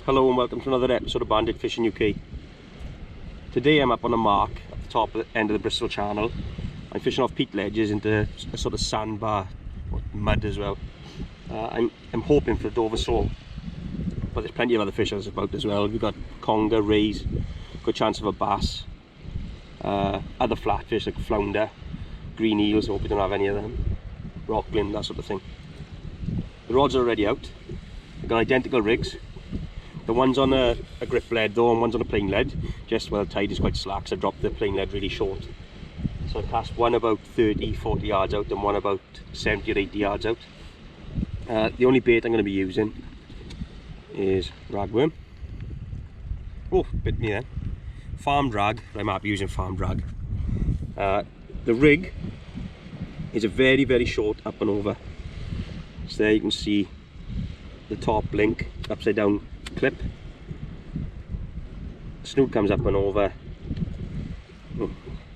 Hello and welcome to another episode of Bandit Fishing UK. Today I'm up on a mark at the top of the end of the Bristol channel. I'm fishing off peat ledges into a sort of sandbar, mud as well. I'm hoping for a Dover sole, but there's plenty of other fish about as well. We've got conger, rays, good chance of a bass, other flatfish like flounder, green eels, hope we don't have any of them, rockland, that sort of thing. The rods are already out. We've got identical rigs. The one's on a grip lead though, and one's on a plain lead. Just well, the tide is quite slack, so I dropped the plain lead really short. So I cast one about 30-40 yards out and one about 70 or 80 yards out. The only bait I'm going to be using is ragworm. Oh, bit me then. Farm drag, but I'm happy using farm drag. The rig is a very short up and over. So there you can see the top link, upside down clip. Snoot comes up and over.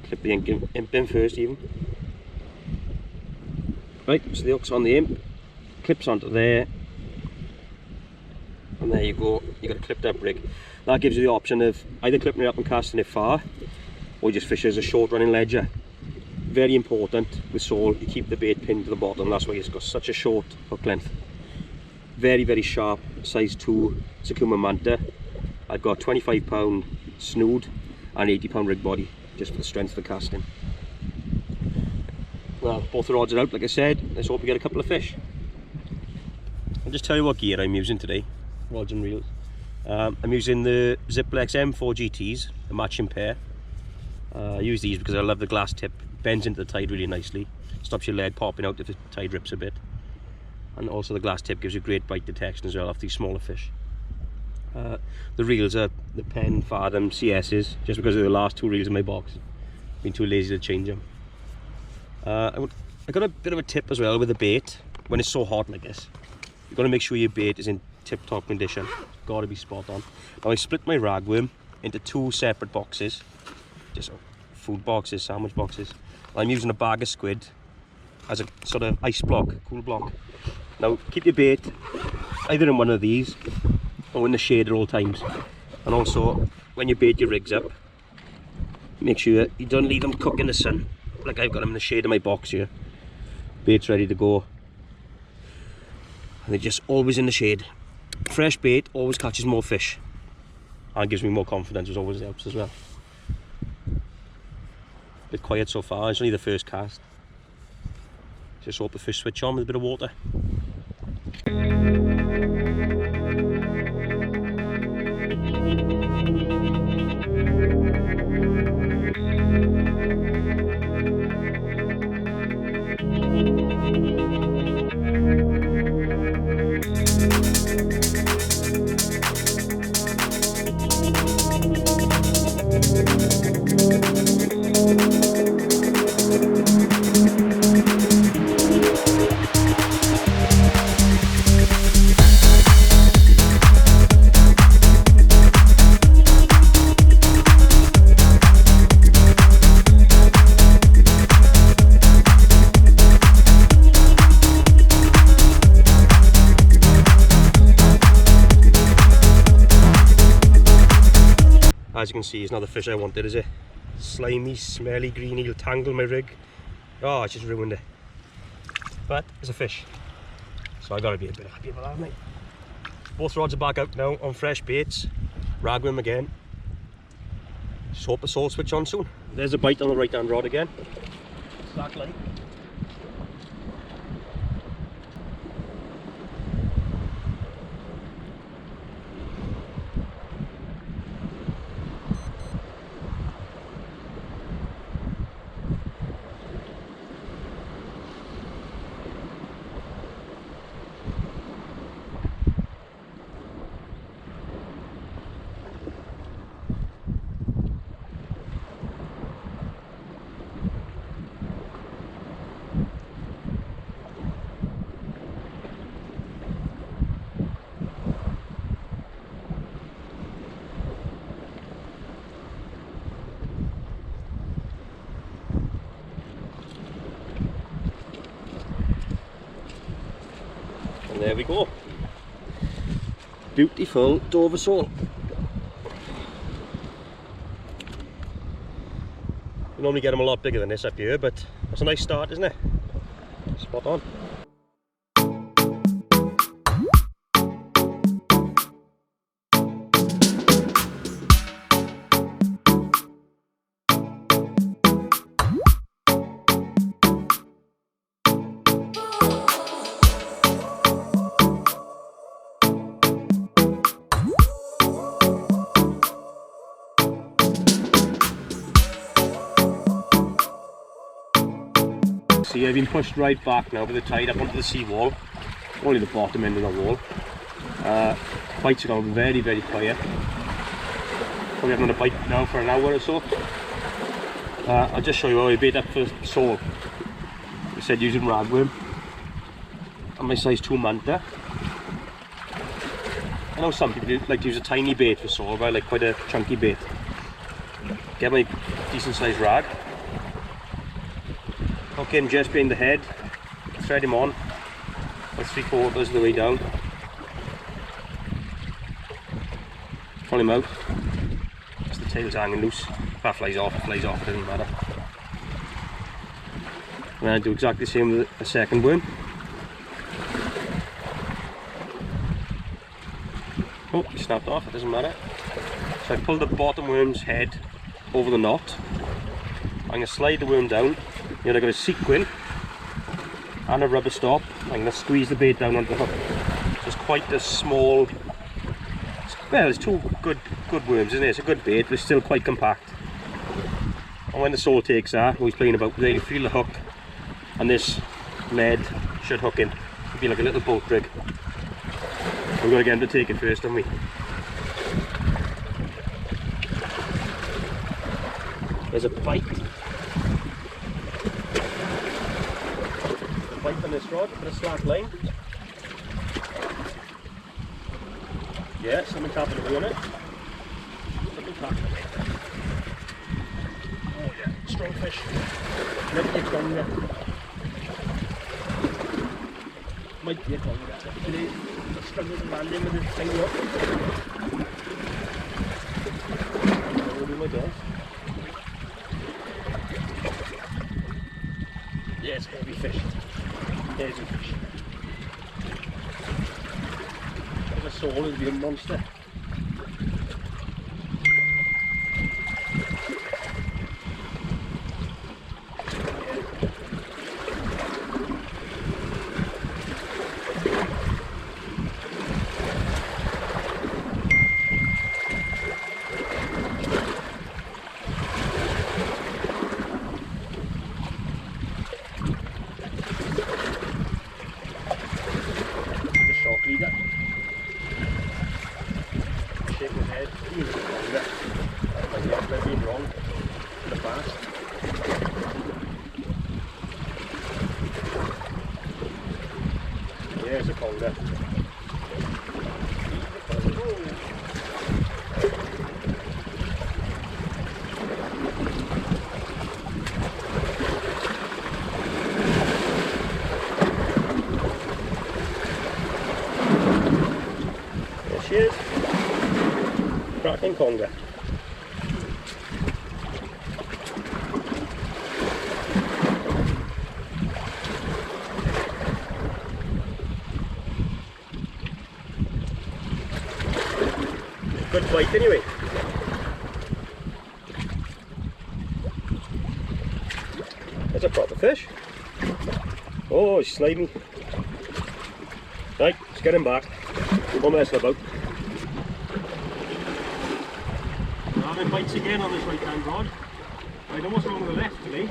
Clip the imp in first even. Right, so the hook's on the imp, clips onto there, and there you go, you got a clipped up rig. That gives you the option of either clipping it up and casting it far, or you just fish as a short running ledger. Very important with sole, you keep the bait pinned to the bottom, that's why it's got such a short hook length. Very sharp, size 2 Sakuma Manta. I've got 25 pound snood and 80 pound rig body, just for the strength of the casting. Well, both the rods are out, like I said. Let's hope we get a couple of fish. I'll just tell you what gear I'm using today, rods and reels. I'm using the Ziplex M4 GTs, a matching pair. I use these because I love the glass tip, bends into the tide really nicely, stops your lead popping out if the tide rips a bit. And also the glass tip gives you great bite detection as well off these smaller fish. The reels are the Penn Fathom CS's, just because they're the last two reels in my box. Been too lazy to change them. I got a bit of a tip as well with the bait. When it's so hot like this, you've got to make sure your bait is in tip-top condition. It's got to be spot on. Now I split my ragworm into two separate boxes, just food boxes, sandwich boxes. I'm using a bag of squid as a sort of ice block, cool block. Now keep your bait either in one of these or in the shade at all times. And also when you bait your rigs up, make sure you don't leave them cook in the sun. Like I've got them in the shade of my box here. Bait's ready to go. And they're just always in the shade. Fresh bait always catches more fish and gives me more confidence, which always helps as well. A bit quiet so far, it's only the first cast. Just hope the fish switch on with a bit of water. As you can see, it's not the fish I wanted, is it? Slimy, smelly green eel tangled my rig. Oh, it's just ruined it. But it's a fish, so I gotta be a bit happy about that, mate. Both rods are back out now on fresh baits. Ragworm again. Just hope the sole switch on soon. There's a bite on the right hand rod again. Slack line. And there we go. beautiful Dover sole. We normally get them a lot bigger than this up here, but that's a nice start, isn't it? Spot on. See, I've been pushed right back now, but they're tied up onto the seawall, only the bottom end of the wall. Bites are going very, very quiet. Probably haven't had a bite now for an hour or so. I'll just show you how I bait up for sole. I said using ragworm and my size 2 manta. I know some people like to use a tiny bait for sole, but I like quite a chunky bait. Get my decent sized rag. Hook him just behind the head, thread him on, about 3/4 of the way down. Pull him out, as the tail's hanging loose. If that flies off, it doesn't matter. And then I do exactly the same with a second worm. Oh, he snapped off, it doesn't matter. So I pull the bottom worm's head over the knot. I'm going to slide the worm down. Here I've got a sequin and a rubber stop. I'm going to squeeze the bait down onto the hook. So it's quite a small, well, it's two good worms, isn't it? It's a good bait, but it's still quite compact. And when the sole takes that, what he's playing about there, you feel the hook, and this lead should hook in. It'll be like a little boat rig. We've got to get him to take it first, haven't we? There's a bite. Bite on this rod, put a slack line. Yeah, something tapping away on it. Something tapping away. Oh yeah, strong fish. Might be a conger. Might be a conger. Today, I struggled to land in with this tiny hook. I'll do my best. Yeah, it's a heavy fish. There's a fish. If a sole, it'd be a monster. There's a conger. There she is. Cracking conger. Good bite anyway. That's a proper fish. Oh, he's slimy. Right, let's get him back. One messing about. We're having bites again on this right hand rod. I know what's wrong with the left today.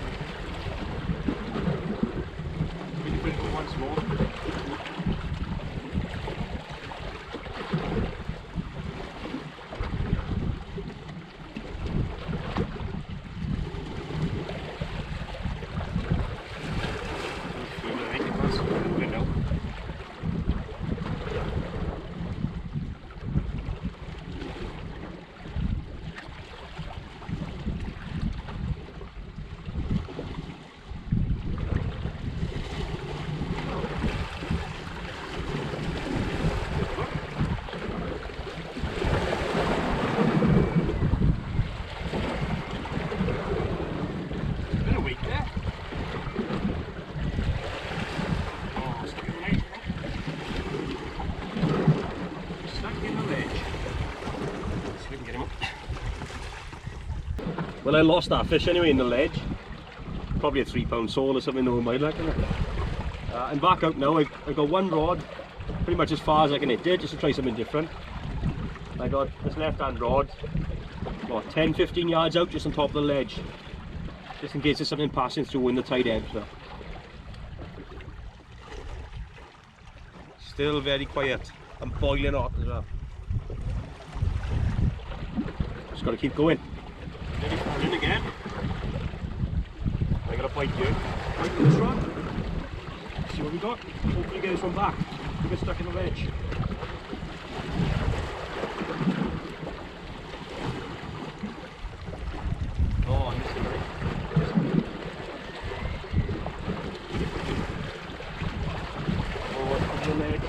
Really put it on once more. Well, I lost that fish anyway in the ledge. Probably a 3-pound sole or something over my leg. I'm back out now. I've got one rod, pretty much as far as I can hit it, just to try something different. I got this left-hand rod, what, 10-15 yards out just on top of the ledge, just in case there's something passing through when the tide ebbs. Still very quiet and boiling hot as well. Just got to keep going. Maybe falling again. I got a bite here. Bite with this rod. See what we got. Hopefully get this one back. We get stuck in the ledge. Oh, I missed it. Oh, it's in the ledge.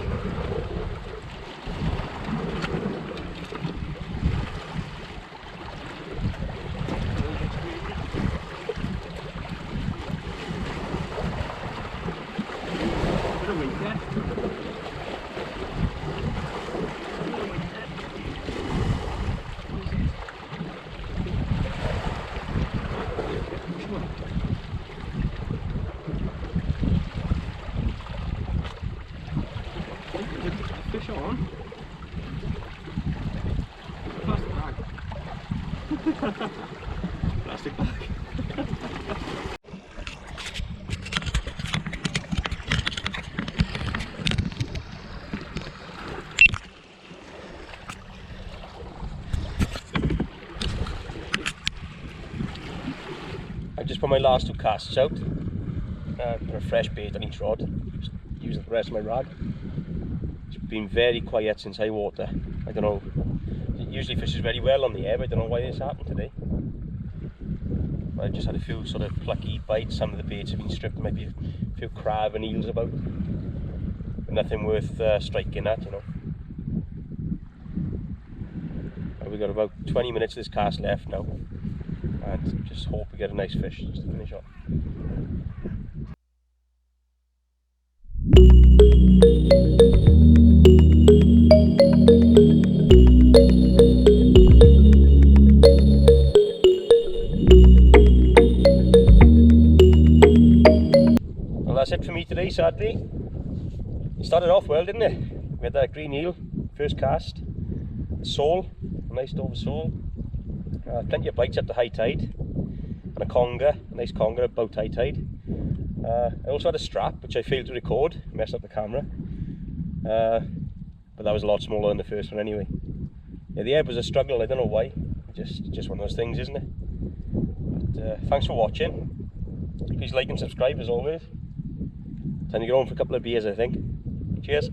Fish on. Plastic bag. Plastic bag. I've just put my last 2 casts out. Put a fresh bait on each rod. Just use the rest of my rod. It's been very quiet since high water. I don't know. It usually fishes very well on the ebb. I don't know why this happened today. I've just had a few sort of plucky bites. Some of the baits have been stripped. There might be a few crab and eels about, but nothing worth striking at, you know. We've got about 20 minutes of this cast left now, and just hope we get a nice fish just to finish off. Well, that's it for me today, sadly. It started off well, didn't it? We had that green eel, first cast, a sole, a nice Dover sole, plenty of bites up to high tide, and a conger, a nice conger at about high tide. I also had a strap, which I failed to record, messed up the camera, but that was a lot smaller than the first one anyway. Yeah, the ebb was a struggle, I don't know why, just one of those things, isn't it? But thanks for watching. Please like and subscribe as always. Time to go home for a couple of beers, I think. Cheers.